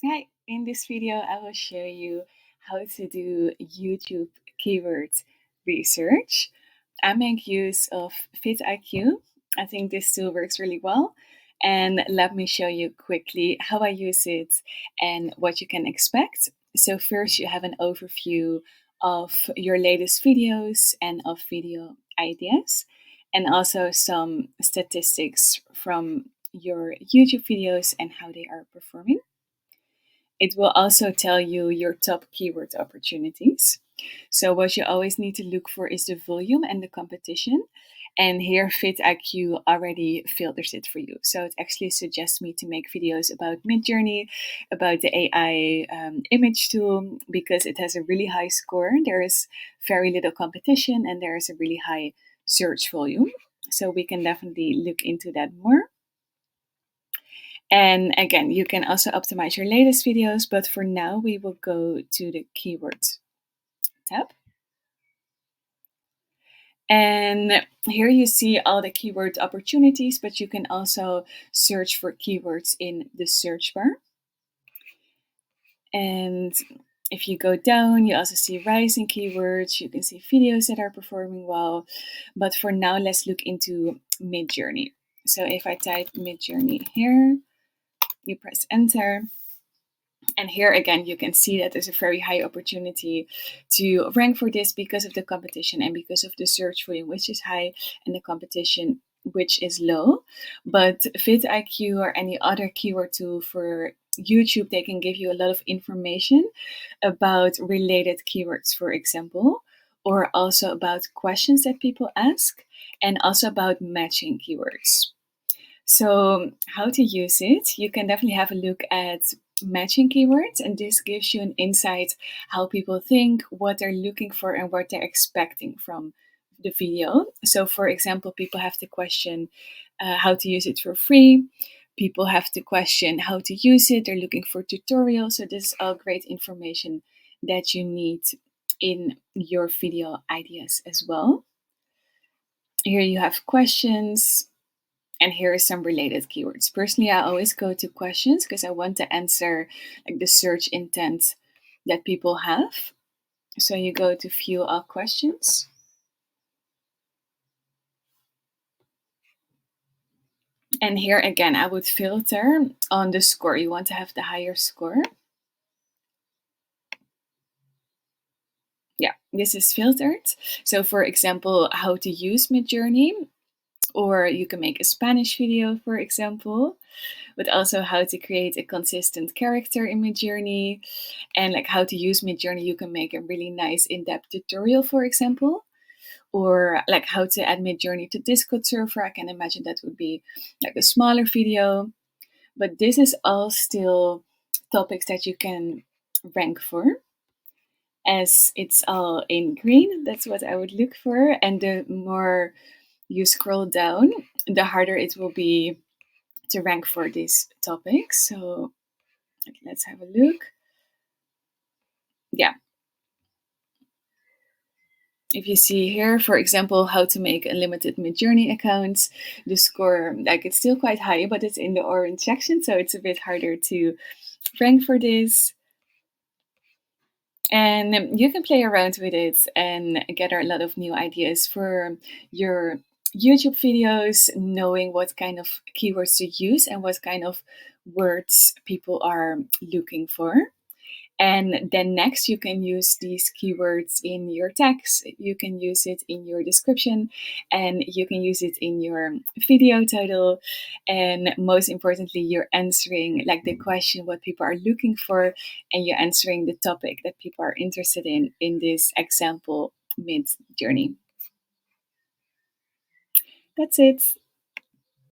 Hi, in this video, I will show you how to do YouTube keyword research. I make use of VidIQ. I think this tool works really well. And let me show you quickly how I use it and what you can expect. So first you have an overview of your latest videos and of video ideas, and also some statistics from your YouTube videos and how they are performing. It will also tell you your top keyword opportunities. So what you always need to look for is the volume and the competition. And here VidIQ already filters it for you. So it actually suggests me to make videos about Midjourney, about the AI image tool, because it has a really high score. There is very little competition and there is a really high search volume. So we can definitely look into that more. And again, you can also optimize your latest videos, but for now we will go to the keywords tab. And here you see all the keyword opportunities, but you can also search for keywords in the search bar. And if you go down, you also see rising keywords. You can see videos that are performing well. But for now, let's look into Midjourney. So if I type Midjourney here, you press enter. And here again, you can see that there's a very high opportunity to rank for this because of the competition and because of the search volume, which is high, and the competition, which is low. But VidIQ or any other keyword tool for YouTube, they can give you a lot of information about related keywords, for example, or also about questions that people ask, and also about matching keywords. So how to use it? You can definitely have a look at matching keywords, and this gives you an insight how people think, what they're looking for, and what they're expecting from the video. So for example, people have the question how to use it for free. People have the question how to use it. They're looking for tutorials. So this is all great information that you need in your video ideas as well. Here you have questions. And here are some related keywords. Personally, I always go to questions because I want to answer like the search intent that people have. So you go to view all questions. And here again, I would filter on the score. You want to have the higher score. Yeah, this is filtered. So for example, how to use Midjourney, or you can make a Spanish video, for example, but also how to create a consistent character in Midjourney, and like how to use Midjourney. You can make a really nice in-depth tutorial, for example, or like how to add Midjourney to Discord server. I can imagine that would be like a smaller video, but this is all still topics that you can rank for. As it's all in green, that's what I would look for. And the more you scroll down, the harder it will be to rank for these topics. So let's have a look. Yeah. If you see here, for example, how to make unlimited Midjourney accounts, the score, like it's still quite high, but it's in the orange section, so it's a bit harder to rank for this. And you can play around with it and gather a lot of new ideas for your YouTube videos, knowing what kind of keywords to use and what kind of words people are looking for. And then next, you can use these keywords in your text, you can use it in your description, and you can use it in your video title. And most importantly, you're answering like the question what people are looking for, and you're answering the topic that people are interested in this example Midjourney. That's it.